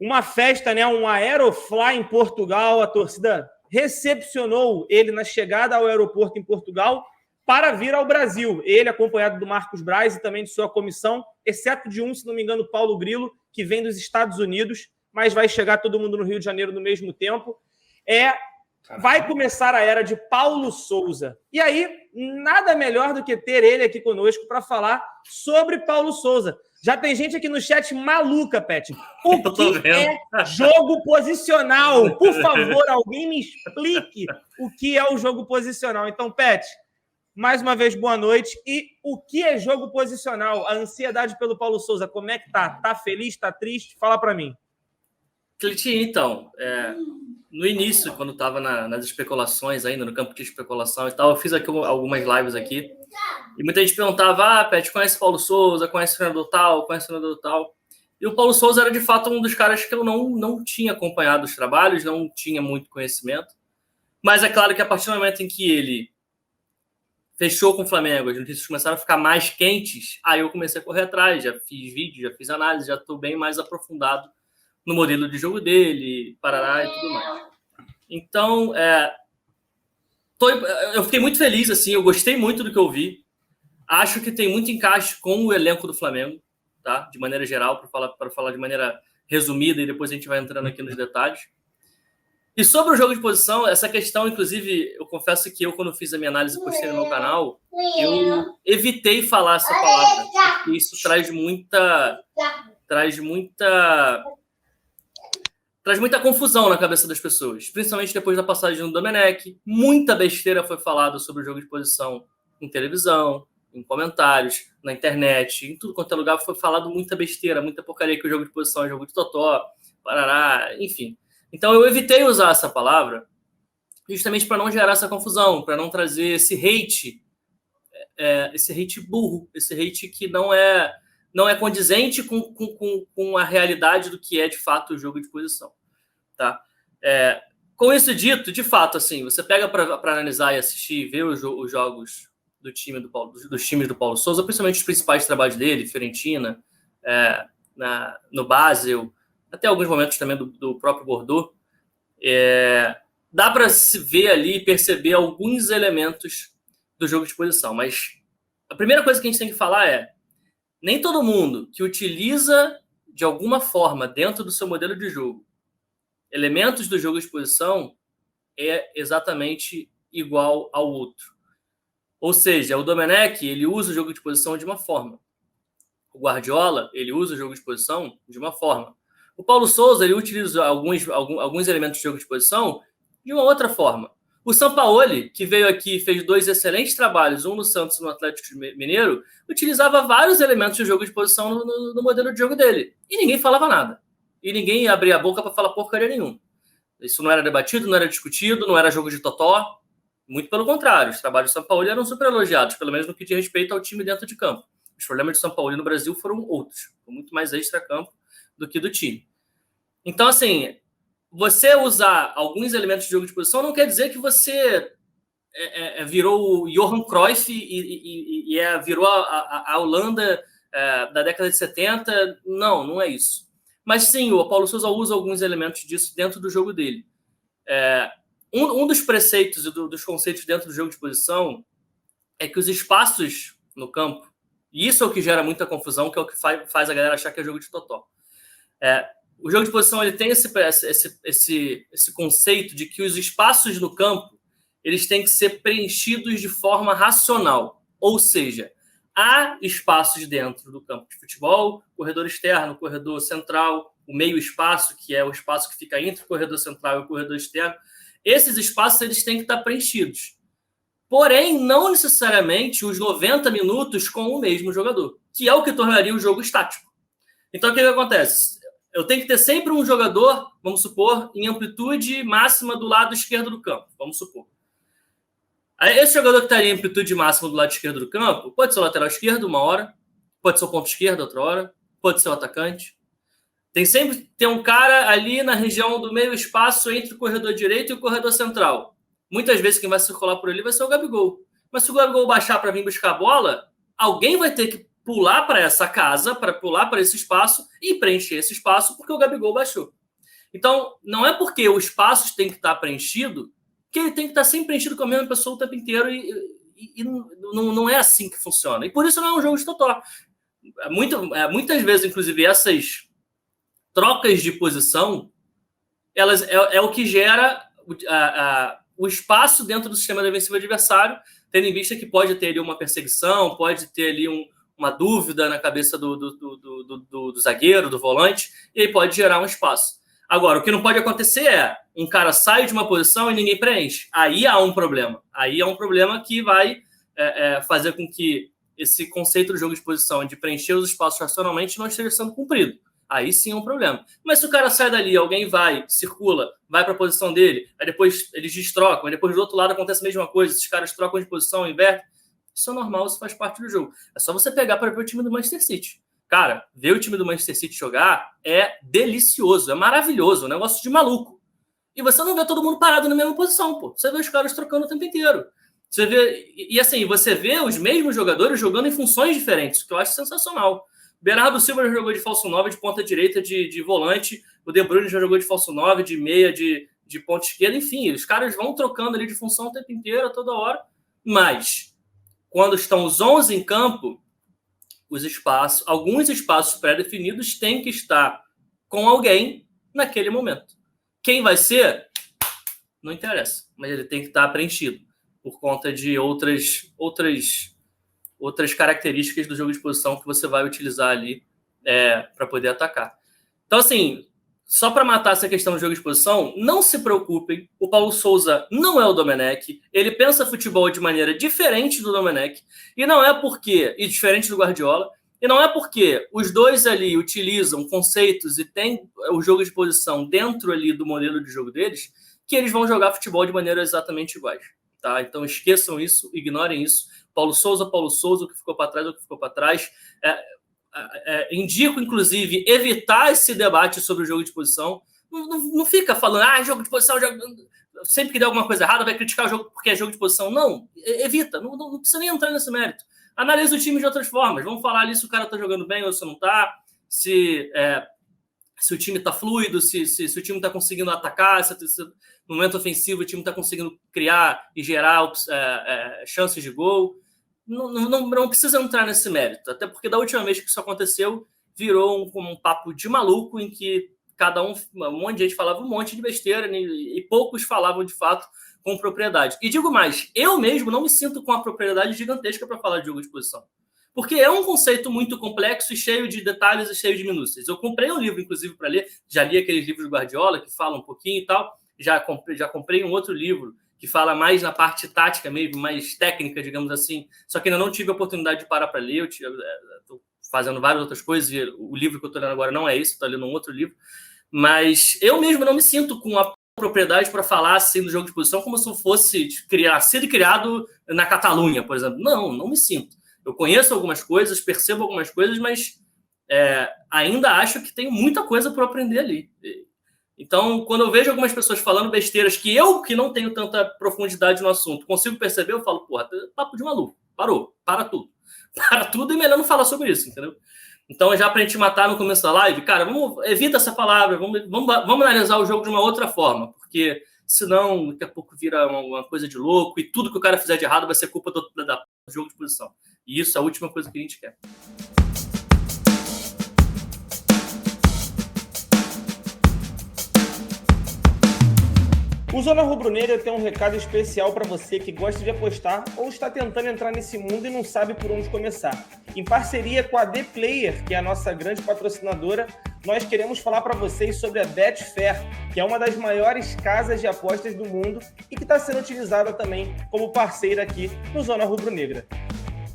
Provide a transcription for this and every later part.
uma festa, né, um Aerofly em Portugal. A torcida recepcionou ele na chegada ao aeroporto em Portugal para vir ao Brasil. Ele, acompanhado do Marcos Braz e também de sua comissão, exceto de um, se não me engano, Paulo Grilo, que vem dos Estados Unidos, mas vai chegar todo mundo no Rio de Janeiro no mesmo tempo. Vai começar a era de Paulo Souza. E aí, nada melhor do que ter ele aqui conosco para falar sobre Paulo Souza. Já tem gente aqui no chat maluca, Pet. O que é jogo posicional? Por favor, alguém me explique o que é o jogo posicional. Então, Pet, mais uma vez, boa noite. E o que é jogo posicional? A ansiedade pelo Paulo Souza, como é que tá? Tá feliz? Tá triste? Fala para mim. Cleitinho, então, no início, quando estava nas especulações ainda, no campo de especulação e tal, eu fiz aqui algumas lives aqui, e muita gente perguntava, Pet, conhece Paulo Souza, conhece o treinador tal, conhece o treinador tal, e o Paulo Souza era, de fato, um dos caras que eu não tinha acompanhado os trabalhos, não tinha muito conhecimento, mas é claro que a partir do momento em que ele fechou com o Flamengo, as notícias começaram a ficar mais quentes, aí eu comecei a correr atrás, já fiz vídeo, já fiz análise, já estou bem mais aprofundado no modelo de jogo dele, Parará e tudo mais. Então, eu fiquei muito feliz, assim, eu gostei muito do que eu vi. Acho que tem muito encaixe com o elenco do Flamengo, tá? De maneira geral, para falar de maneira resumida, e depois a gente vai entrando aqui nos detalhes. E sobre o jogo de posição, essa questão, inclusive, eu confesso que eu, quando fiz a minha análise postei no meu canal, eu evitei falar essa palavra, porque isso traz muita confusão na cabeça das pessoas, principalmente depois da passagem do Domenech. Muita besteira foi falada sobre o jogo de posição em televisão, em comentários, na internet, em tudo quanto é lugar foi falado muita besteira, muita porcaria que o jogo de posição é jogo de totó, parará, enfim. Então eu evitei usar essa palavra justamente para não gerar essa confusão, para não trazer esse hate burro, esse hate que não é condizente com a realidade do que é, de fato, o jogo de posição. Tá? Com isso dito, de fato, assim, você pega para analisar e assistir e ver os jogos dos times do Paulo Souza, principalmente os principais trabalhos dele, Fiorentina, no Basel, até alguns momentos também do próprio Bordeaux, dá para se ver ali e perceber alguns elementos do jogo de posição. Mas a primeira coisa que a gente tem que falar nem todo mundo que utiliza, de alguma forma, dentro do seu modelo de jogo, elementos do jogo de posição é exatamente igual ao outro. Ou seja, o Domenech, ele usa o jogo de posição de uma forma. O Guardiola, ele usa o jogo de posição de uma forma. O Paulo Souza, ele utiliza alguns elementos de jogo de posição de uma outra forma. O Sampaoli, que veio aqui e fez 2 excelentes trabalhos, um no Santos e no Atlético Mineiro, utilizava vários elementos de jogo de posição no modelo de jogo dele. E ninguém falava nada. E ninguém abria a boca para falar porcaria nenhuma. Isso não era debatido, não era discutido, não era jogo de totó. Muito pelo contrário, os trabalhos do Sampaoli eram super elogiados, pelo menos no que diz respeito ao time dentro de campo. Os problemas do Sampaoli no Brasil foram outros, muito mais extra-campo do que do time. Então, assim, você usar alguns elementos de jogo de posição não quer dizer que você virou o Johan Cruyff e virou a Holanda da década de 70. Não é isso. Mas sim, o Paulo Souza usa alguns elementos disso dentro do jogo dele. Um dos preceitos e dos conceitos dentro do jogo de posição é que os espaços no campo, e isso é o que gera muita confusão, que é o que faz a galera achar que é jogo de totó. O jogo de posição ele tem esse conceito de que os espaços no campo eles têm que ser preenchidos de forma racional. Ou seja, há espaços dentro do campo de futebol, corredor externo, corredor central, o meio espaço, que é o espaço que fica entre o corredor central e o corredor externo. Esses espaços eles têm que estar preenchidos. Porém, não necessariamente os 90 minutos com o mesmo jogador, que é o que tornaria o jogo estático. Então, o que acontece? Eu tenho que ter sempre um jogador, vamos supor, em amplitude máxima do lado esquerdo do campo, vamos supor. Aí, esse jogador que estaria em amplitude máxima do lado esquerdo do campo, pode ser o lateral esquerdo uma hora, pode ser o ponto esquerdo outra hora, pode ser o atacante. Tem um cara ali na região do meio espaço entre o corredor direito e o corredor central. Muitas vezes quem vai circular por ali vai ser o Gabigol. Mas se o Gabigol baixar para vir buscar a bola, alguém vai ter que pular para essa casa, para pular para esse espaço e preencher esse espaço porque o Gabigol baixou. Então, não é porque o espaço tem que estar preenchido que ele tem que estar sempre preenchido com a mesma pessoa o tempo inteiro e não é assim que funciona. E por isso não é um jogo de totó. Muitas vezes, inclusive, essas trocas de posição elas é o que gera o espaço dentro do sistema defensivo adversário, tendo em vista que pode ter ali uma perseguição, pode ter ali uma dúvida na cabeça do zagueiro, do volante, e aí pode gerar um espaço. Agora, o que não pode acontecer é um cara sai de uma posição e ninguém preenche. Aí há um problema. Aí é um problema que vai fazer com que esse conceito do jogo de posição, de preencher os espaços racionalmente, não esteja sendo cumprido. Aí sim é um problema. Mas se o cara sai dali, alguém vai, circula, vai para a posição dele, aí depois eles destrocam, aí depois do outro lado acontece a mesma coisa, esses caras trocam de posição, invertem. Isso é normal, isso faz parte do jogo. É só você pegar para ver o time do Manchester City. Cara, ver o time do Manchester City jogar é delicioso, é maravilhoso, é um negócio de maluco. E você não vê todo mundo parado na mesma posição, pô. Você vê os caras trocando o tempo inteiro. Você vê, e assim, você vê os mesmos jogadores jogando em funções diferentes, que eu acho sensacional. Bernardo Silva já jogou de falso 9, de ponta direita, de volante. O De Bruyne já jogou de falso 9, de meia, de ponta esquerda. Enfim, os caras vão trocando ali de função o tempo inteiro, a toda hora. Mas, quando estão os 11 em campo, alguns espaços pré-definidos têm que estar com alguém naquele momento. Quem vai ser? Não interessa. Mas ele tem que estar preenchido por conta de outras características do jogo de posição que você vai utilizar ali para poder atacar. Então, assim, só para matar essa questão do jogo de posição, não se preocupem, o Paulo Sousa não é o Domenech, ele pensa futebol de maneira diferente do Domenech, e diferente do Guardiola, e não é porque os dois ali utilizam conceitos e têm o jogo de posição dentro ali do modelo de jogo deles, que eles vão jogar futebol de maneira exatamente iguais. Tá? Então esqueçam isso, ignorem isso. Paulo Sousa, o que ficou para trás, o que ficou para trás. Indico, inclusive, evitar esse debate sobre o jogo de posição. Não fica falando, jogo de posição, sempre que der alguma coisa errada, vai criticar o jogo porque é jogo de posição. Não, evita, não precisa nem entrar nesse mérito. Analisa o time de outras formas. Vamos falar ali se o cara está jogando bem ou se não está, se o time está fluido, se o time está conseguindo atacar, se no momento ofensivo o time está conseguindo criar e gerar chances de gol. Não precisa entrar nesse mérito, até porque da última vez que isso aconteceu, virou um papo de maluco em que um monte de gente falava um monte de besteira e poucos falavam de fato com propriedade. E digo mais, eu mesmo não me sinto com a propriedade gigantesca para falar de jogo de posição. Porque é um conceito muito complexo e cheio de detalhes e cheio de minúcias. Eu comprei um livro, inclusive, para ler. Já li aqueles livros do Guardiola, que falam um pouquinho e tal. Já comprei um outro livro que fala mais na parte tática mesmo, mais técnica, digamos assim. Só que ainda não tive a oportunidade de parar para ler. Eu estou fazendo várias outras coisas e o livro que eu estou lendo agora não é esse. Estou lendo um outro livro. Mas eu mesmo não me sinto com a propriedade para falar assim do jogo de posição como se eu fosse sido criado na Catalunha, por exemplo. Não me sinto. Eu conheço algumas coisas, percebo algumas coisas, mas ainda acho que tenho muita coisa para aprender ali. Então, quando eu vejo algumas pessoas falando besteiras que eu, que não tenho tanta profundidade no assunto, consigo perceber, eu falo, porra, papo de maluco. Para tudo. Para tudo e melhor não falar sobre isso, entendeu? Então, já para a gente matar no começo da live, cara, evita essa palavra, vamos analisar o jogo de uma outra forma, porque senão daqui a pouco vira uma coisa de louco e tudo que o cara fizer de errado vai ser culpa do jogo de posição. E isso é a última coisa que a gente quer. O Zona Rubro-Negra tem um recado especial para você que gosta de apostar ou está tentando entrar nesse mundo e não sabe por onde começar. Em parceria com a The Player, que é a nossa grande patrocinadora, nós queremos falar para vocês sobre a Betfair, que é uma das maiores casas de apostas do mundo e que está sendo utilizada também como parceira aqui no Zona Rubro-Negra.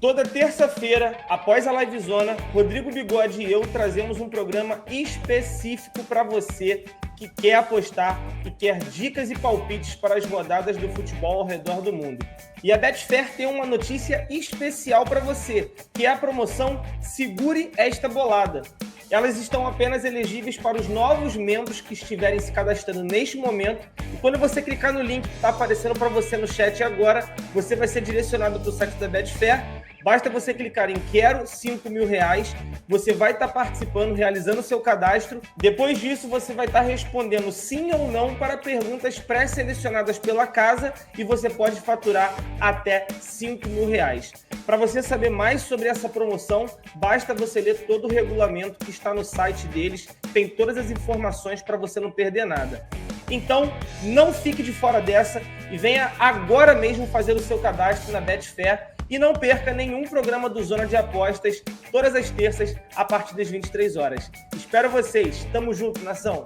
Toda terça-feira, após a Live Zona, Rodrigo Bigode e eu trazemos um programa específico para você que quer apostar e quer dicas e palpites para as rodadas do futebol ao redor do mundo. E a Betfair tem uma notícia especial para você, que é a promoção Segure Esta Bolada. Elas estão apenas elegíveis para os novos membros que estiverem se cadastrando neste momento. E quando você clicar no link que está aparecendo para você no chat agora, você vai ser direcionado para o site da Betfair, Basta você clicar em Quero R$5.000, você vai estar participando, realizando o seu cadastro. Depois disso, você vai estar respondendo sim ou não para perguntas pré-selecionadas pela casa e você pode faturar até R$5.000. Para você saber mais sobre essa promoção, basta você ler todo o regulamento que está no site deles, tem todas as informações para você não perder nada. Então, não fique de fora dessa e venha agora mesmo fazer o seu cadastro na Betfair e não perca nenhum programa do Zona de Apostas, todas as terças, a partir das 23 horas. Espero vocês. Tamo junto, nação!